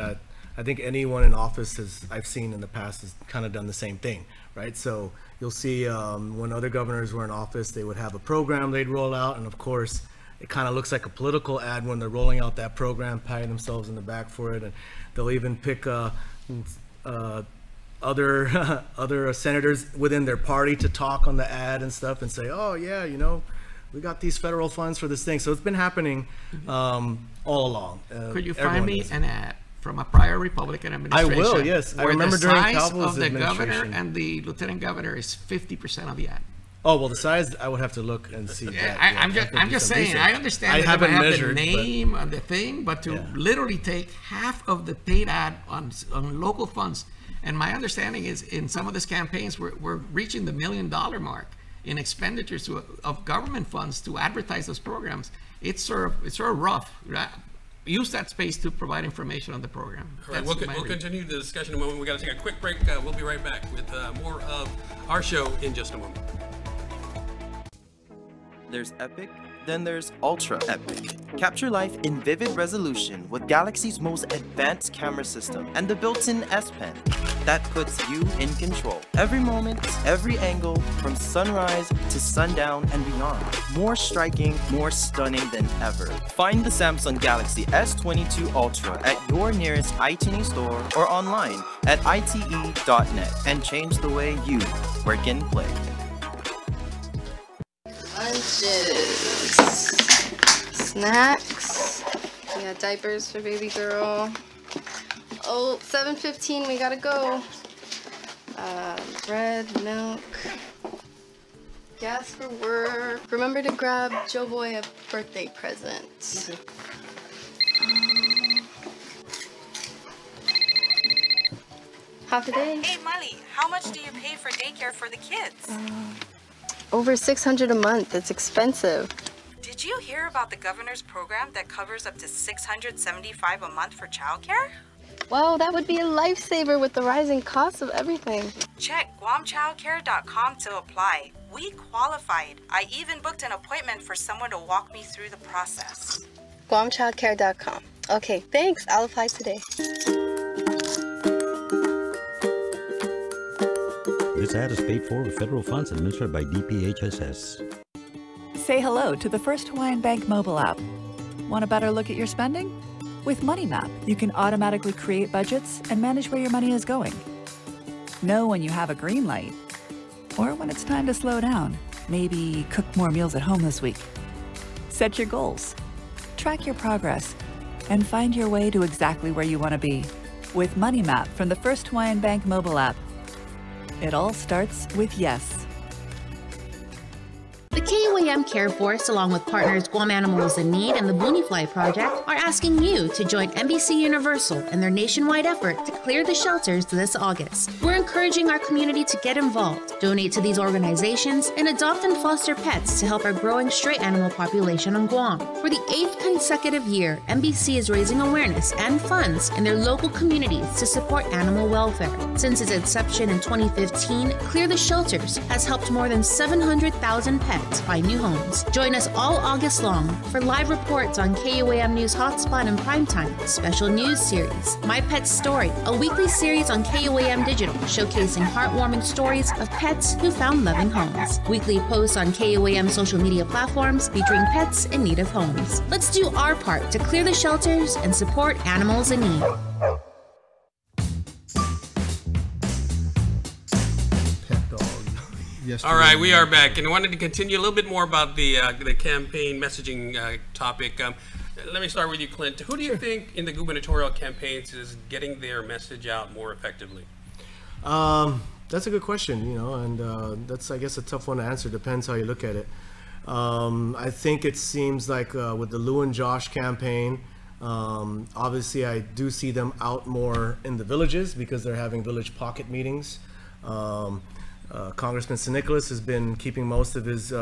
I think anyone in office I've seen in the past has kind of done the same thing, right? So you'll see when other governors were in office, they would have a program they'd roll out, and of course, it kind of looks like a political ad when they're rolling out that program, patting themselves in the back for it, and they'll even pick other senators within their party to talk on the ad and stuff and say, oh yeah, we got these federal funds for this thing. So it's been happening all along. Could you find me an ad from a prior Republican administration? I will, yes. I remember during Calvo's administration. The size of the governor and the lieutenant governor is 50% of the ad. Oh, well, the size, I would have to look and see that. I'm just saying, research. I understand I haven't measured, the name on the thing, but to literally take half of the paid ad on local funds. And my understanding is in some of these campaigns, we're reaching the $1 million mark in expenditures of government funds to advertise those programs. It's sort of rough. Right? Use that space to provide information on the program. All right, we'll continue the discussion in a moment. We got to take a quick break. We'll be right back with more of our show in just a moment. There's Epic, Then there's Ultra Epic. Capture life in vivid resolution with Galaxy's most advanced camera system and the built-in S Pen that puts you in control. Every moment, every angle, from sunrise to sundown and beyond. More striking, more stunning than ever. Find the Samsung Galaxy S22 Ultra at your nearest iTunes store or online at ite.net and change the way you work and play. Lunches, snacks, we got diapers for baby girl. Oh, 7:15, we gotta go. Bread, milk, gas for work. Remember to grab Joe Boy a birthday present. Okay. Half a day. Hey, Molly, how much do you pay for daycare for the kids? Over $600 a month. It's expensive. Did you hear about the governor's program that covers up to $675 a month for childcare? Wow, that would be a lifesaver with the rising costs of everything. Check guamchildcare.com to apply. We qualified. I even booked an appointment for someone to walk me through the process. guamchildcare.com. Okay, thanks. I'll apply today. This ad is paid for with federal funds administered by DPHSS. Say hello to the first Hawaiian Bank mobile app. Want a better look at your spending? With Money Map, you can automatically create budgets and manage where your money is going. Know when you have a green light, or when it's time to slow down. Maybe cook more meals at home this week. Set your goals, track your progress, and find your way to exactly where you want to be. With Money Map from the First Hawaiian Bank mobile app. It all starts with yes. The KUAM Care Force, along with partners Guam Animals in Need and the Booneyfly Project, are asking you to join NBC Universal in their nationwide effort to clear the shelters this August. We're encouraging our community to get involved, donate to these organizations, and adopt and foster pets to help our growing stray animal population on Guam. For the 8th consecutive year, NBC is raising awareness and funds in their local communities to support animal welfare. Since its inception in 2015, Clear the Shelters has helped more than 700,000 pets find new homes. Join us all August long for live reports on KUAM News HotSpot and Primetime, special news series, My Pet's Story, a weekly series on KUAM Digital showcasing heartwarming stories of pets who found loving homes, weekly posts on KUAM social media platforms featuring pets in need of homes. Let's do our part to clear the shelters and support animals in need. All right, we are back, and I wanted to continue a little bit more about the campaign messaging topic. Let me start with you, Clint. Who do you think in the gubernatorial campaigns is getting their message out more effectively? That's a good question, you know, and that's, I guess, a tough one to answer. Depends how you look at it. I think it seems like with the Lou and Josh campaign, obviously I do see them out more in the villages because they're having village pocket meetings. Congressman St. Nicholas has been keeping most of his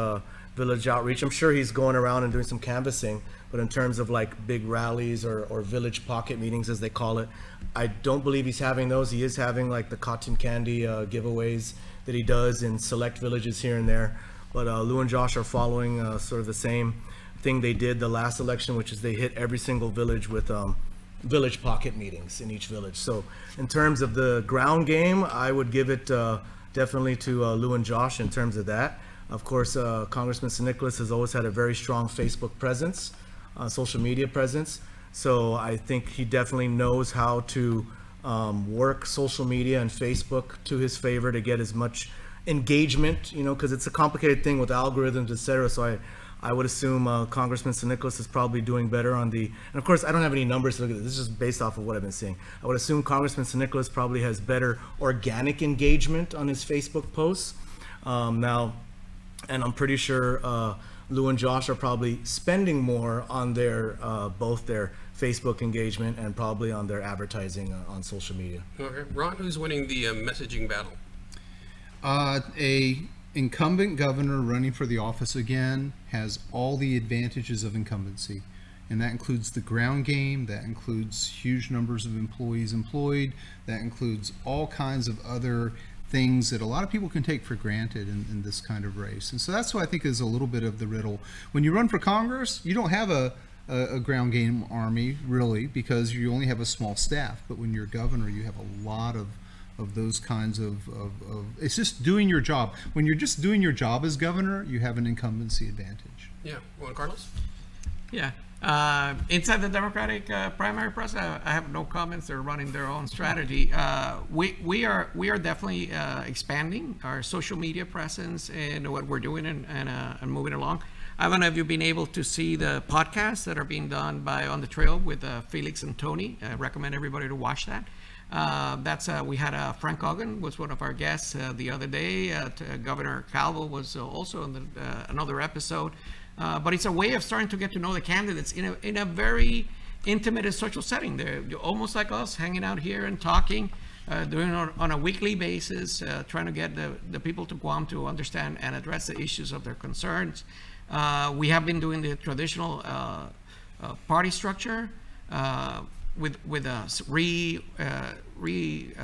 village outreach. I'm sure he's going around and doing some canvassing, but in terms of like big rallies or village pocket meetings, as they call it, I don't believe he's having those. He is having like the cotton candy giveaways that he does in select villages here and there. But Lou and Josh are following sort of the same thing they did the last election, which is they hit every single village with village pocket meetings in each village. So in terms of the ground game, I would give it definitely to Lou and Josh in terms of that. Of course, Congressman St. Nicholas has always had a very strong Facebook presence, social media presence. So I think he definitely knows how to work social media and Facebook to his favor to get as much engagement, you know, because it's a complicated thing with algorithms, etc. So I would assume Congressman St. Nicholas is probably doing better on the, and of course I don't have any numbers to look at this, this is just based off of what I've been seeing. I would assume Congressman St. Nicholas probably has better organic engagement on his Facebook posts now, and I'm pretty sure Lou and Josh are probably spending more on their both their Facebook engagement and probably on their advertising on social media. Okay, Ron, who's winning the messaging battle? A incumbent governor running for the office again has all the advantages of incumbency, and that includes the ground game, that includes huge numbers of employees employed, that includes all kinds of other things that a lot of people can take for granted in this kind of race. And so that's what I think is a little bit of the riddle. When you run for Congress, you don't have a ground game army, really, because you only have a small staff. But when you're governor, you have a lot of those kinds of it's just doing your job. When you're just doing your job as governor, you have an incumbency advantage. Yeah. Juan Carlos? Yeah. Inside the Democratic primary process, I have no comments. They're running their own strategy. We are definitely expanding our social media presence and what we're doing and moving along. I don't know if you've been able to see the podcasts that are being done by On the Trail with Felix and Tony. I recommend everybody to watch that. We had Frank Ogden was one of our guests the other day. Governor Calvo was also in another episode. But it's a way of starting to get to know the candidates in a very intimate and social setting. They're almost like us, hanging out here and talking, doing it on a weekly basis, trying to get the people to Guam to understand and address the issues of their concerns. We have been doing the traditional party structure with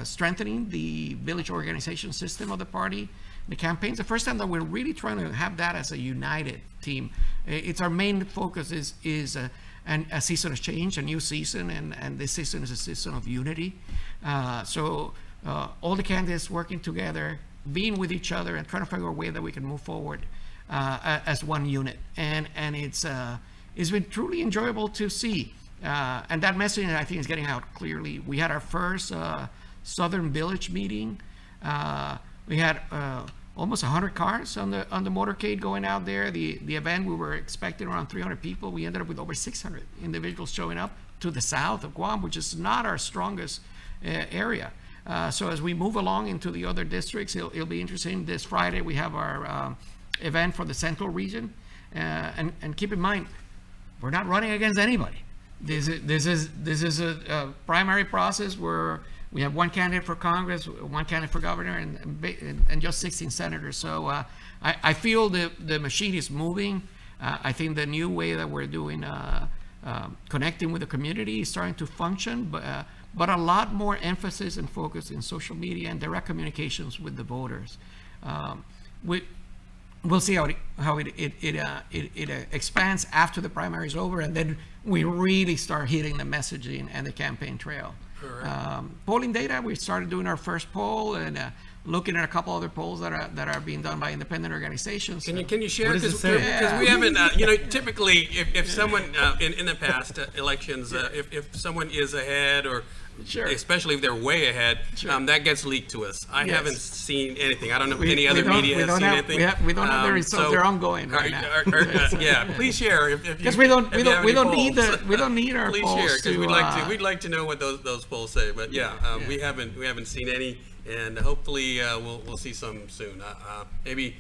strengthening the village organization system of the party. The campaigns, the first time that we're really trying to have that as a united team. It's our main focus is a season of change, a new season, and this season is a season of unity. So all the candidates working together, being with each other, and trying to figure a way that we can move forward as one unit. And it's been truly enjoyable to see. And that message, I think, is getting out clearly. We had our first Southern Village meeting. We had almost 100 cars on the motorcade going out there. The event, we were expecting around 300 people. We ended up with over 600 individuals showing up to the south of Guam, which is not our strongest area. So as we move along into the other districts, it'll be interesting. This Friday we have our event for the central region, and keep in mind, we're not running against anybody. This is a primary process where we have one candidate for Congress, one candidate for governor, and just 16 senators. So I feel the machine is moving. I think the new way that we're doing connecting with the community is starting to function, but a lot more emphasis and focus in social media and direct communications with the voters. We'll see how it expands after the primary is over, and then we really start hitting the messaging and the campaign trail. Polling data, we started doing our first poll and looking at a couple other polls that are being done by independent organizations. Can you share? Because we haven't, typically if someone in the past elections, if someone is ahead or especially if they're way ahead, that gets leaked to us. I haven't seen anything. I don't know if any other media has seen anything. We don't have the results. They're ongoing right now. Yeah, please share. Because we don't need our please polls. Please share, because we'd like to know what those polls say. But we haven't seen any. And hopefully we'll see some soon. Maybe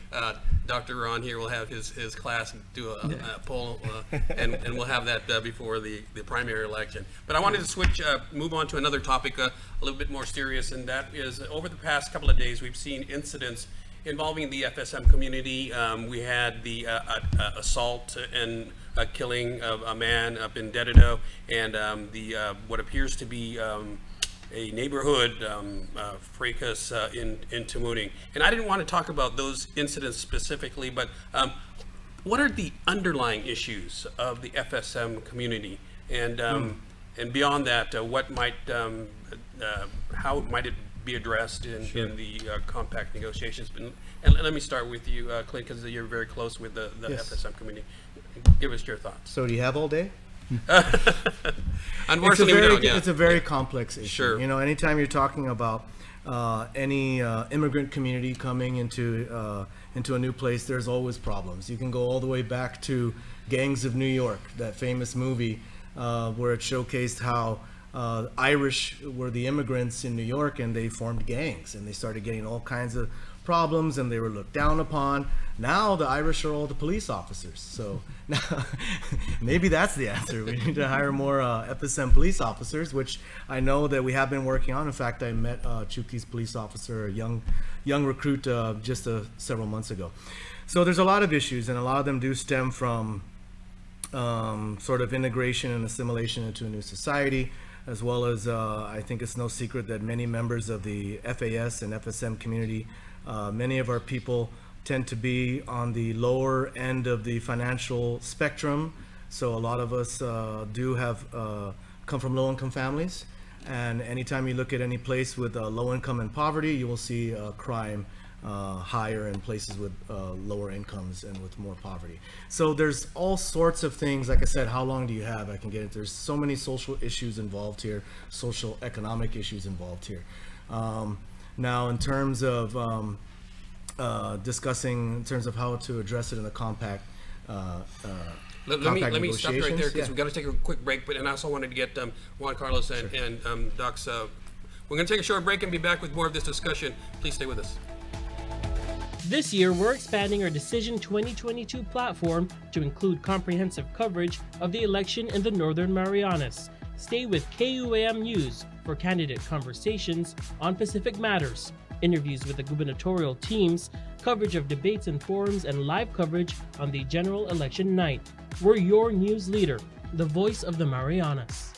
Dr. Ron here will have his class do a poll, and we'll have that before the primary election. But I wanted to move on to another topic, a little bit more serious, and that is over the past couple of days we've seen incidents involving the FSM community. We had the assault and killing of a man up in Dededo, and what appears to be a neighborhood fracas in Tamuning. And I didn't want to talk about those incidents specifically, but what are the underlying issues of the FSM community? And and beyond that, what might how might it be addressed in the compact negotiations? And let me start with you, Clint, because you're very close with the FSM community. Give us your thoughts. So do you have all day? Unfortunately, it's a very complex issue. Sure. Anytime you're talking about any immigrant community coming into a new place, there's always problems. You can go all the way back to Gangs of New York, that famous movie where it showcased how Irish were the immigrants in New York, and they formed gangs, and they started getting all kinds of problems, and they were looked down upon. Now the Irish are all the police officers. So now maybe that's the answer. We need to hire more FSM police officers, which I know that we have been working on. In fact, I met Chuqui's police officer, a young recruit, just several months ago. So there's a lot of issues, and a lot of them do stem from sort of integration and assimilation into a new society. as well as I think it's no secret that many members of the FAS and FSM community, many of our people tend to be on the lower end of the financial spectrum. So a lot of us do have come from low-income families, and anytime you look at any place with low income and poverty, you will see crime higher in places with lower incomes and with more poverty. So there's all sorts of things. Like I said, how long do you have? I can get it. There's so many social issues involved here, social economic issues involved here. Now, in terms of discussing in terms of how to address it in the compact. Let me stop you right there, because we've got to take a quick break. But and I also wanted to get Juan Carlos and Doc's. We're going to take a short break and be back with more of this discussion. Please stay with us. This year, we're expanding our Decision 2022 platform to include comprehensive coverage of the election in the Northern Marianas. Stay with KUAM News for candidate conversations on Pacific matters, interviews with the gubernatorial teams, coverage of debates and forums, and live coverage on the general election night. We're your news leader, the voice of the Marianas.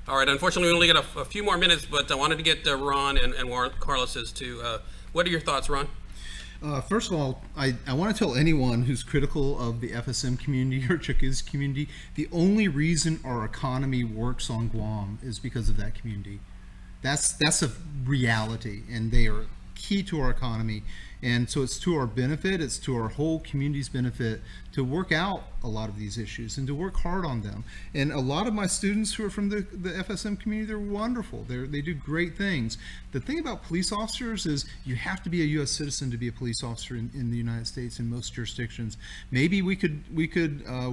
All right, unfortunately, we only got a few more minutes, but I wanted to get Ron and Juan Carlos as to what are your thoughts, Ron? First of all, I want to tell anyone who's critical of the FSM community or Chukis community, the only reason our economy works on Guam is because of that community. That's a reality, and they are key to our economy. And so it's to our benefit, it's to our whole community's benefit to work out a lot of these issues and to work hard on them. And a lot of my students who are from the FSM community, they're wonderful. They do great things. The thing about police officers is you have to be a U.S. citizen to be a police officer in the United States in most jurisdictions. Maybe we could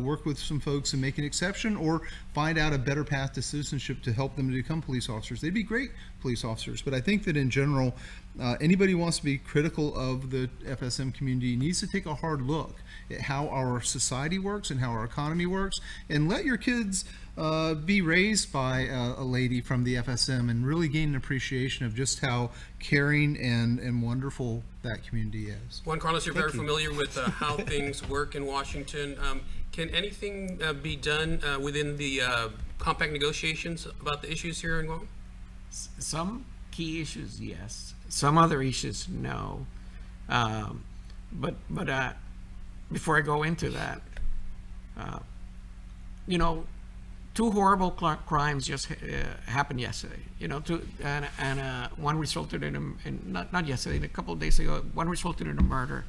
work with some folks and make an exception, or find out a better path to citizenship to help them to become police officers. They'd be great police officers. But I think that in general, anybody who wants to be critical of the FSM community needs to take a hard look at how our society works and how our economy works, and let your kids be raised by a lady from the FSM and really gain an appreciation of just how caring and wonderful that community is. Juan Carlos, you're very familiar with how things work in Washington. Can anything be done within the compact negotiations about the issues here in Guam? Some key issues, yes. Some other issues, no. But before I go into that, you know, two horrible crimes just happened yesterday. You know, one resulted in not yesterday, a couple of days ago. One resulted in a murder.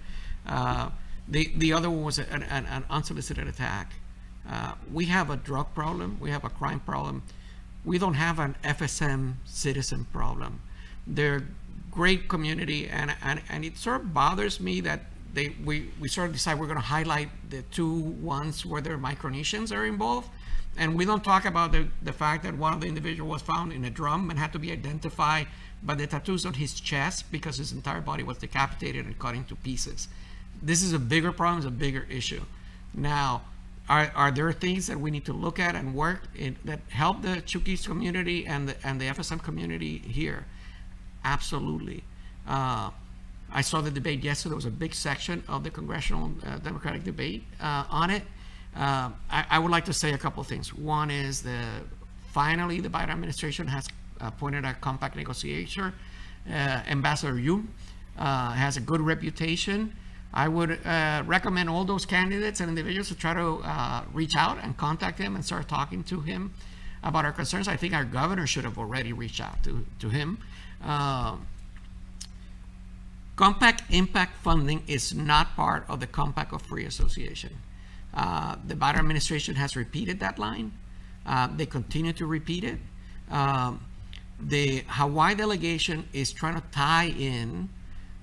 The other one was an unsolicited attack. We have a drug problem. We have a crime problem. We don't have an FSM citizen problem. They're great community, and it sort of bothers me that we sort of decide we're going to highlight the two ones where their Micronesians are involved, and we don't talk about the fact that one of the individuals was found in a drum and had to be identified by the tattoos on his chest because his entire body was decapitated and cut into pieces. This is a bigger problem, it's a bigger issue. Now, are there things that we need to look at and work in that help the Chukis community and the FSM community here? Absolutely. I saw the debate yesterday. There was a big section of the congressional Democratic debate on it. I would like to say a couple of things. One is finally the Biden administration has appointed a compact negotiator. Ambassador Yu has a good reputation. I would recommend all those candidates and individuals to try to reach out and contact him and start talking to him about our concerns. I think our governor should have already reached out to him. Compact impact funding is not part of the Compact of Free Association. The Biden administration has repeated that line. They continue to repeat it. The Hawaii delegation is trying to tie in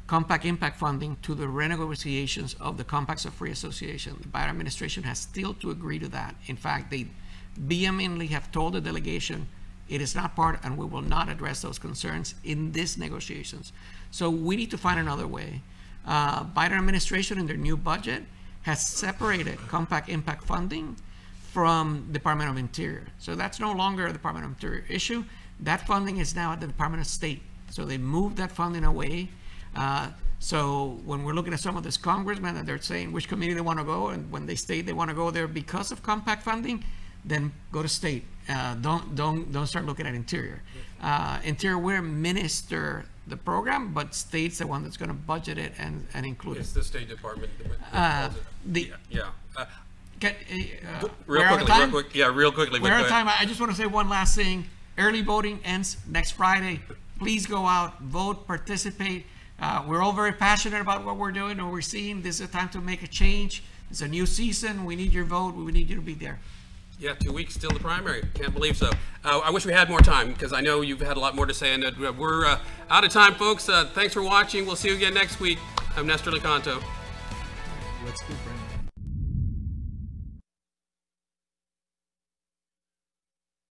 compact impact funding to the renegotiations of the Compacts of Free Association. The Biden administration has still to agree to that. In fact, they vehemently have told the delegation it is not part, and we will not address those concerns in these negotiations. So we need to find another way. Biden administration in their new budget has separated compact impact funding from Department of Interior. So that's no longer a Department of Interior issue. That funding is now at the Department of State. So they moved that funding away. So when we're looking at some of these congressmen and they're saying which committee they want to go, and when they state they want to go there because of compact funding, then go to state. Don't start looking at Interior. Interior will administer the program, but state's the one that's going to budget it and include It's it. the State Department. Real quickly. We're out of time. I just want to say one last thing. Early voting ends next Friday. Please go out, vote, participate. We're all very passionate about what we're doing, what we're seeing. This is a time to make a change. It's a new season. We need your vote. We need you to be there. Yeah, 2 weeks till the primary. Can't believe so. I wish we had more time because I know you've had a lot more to say, and we're out of time, folks. Thanks for watching. We'll see you again next week. I'm Nestor Licanto. Let's go.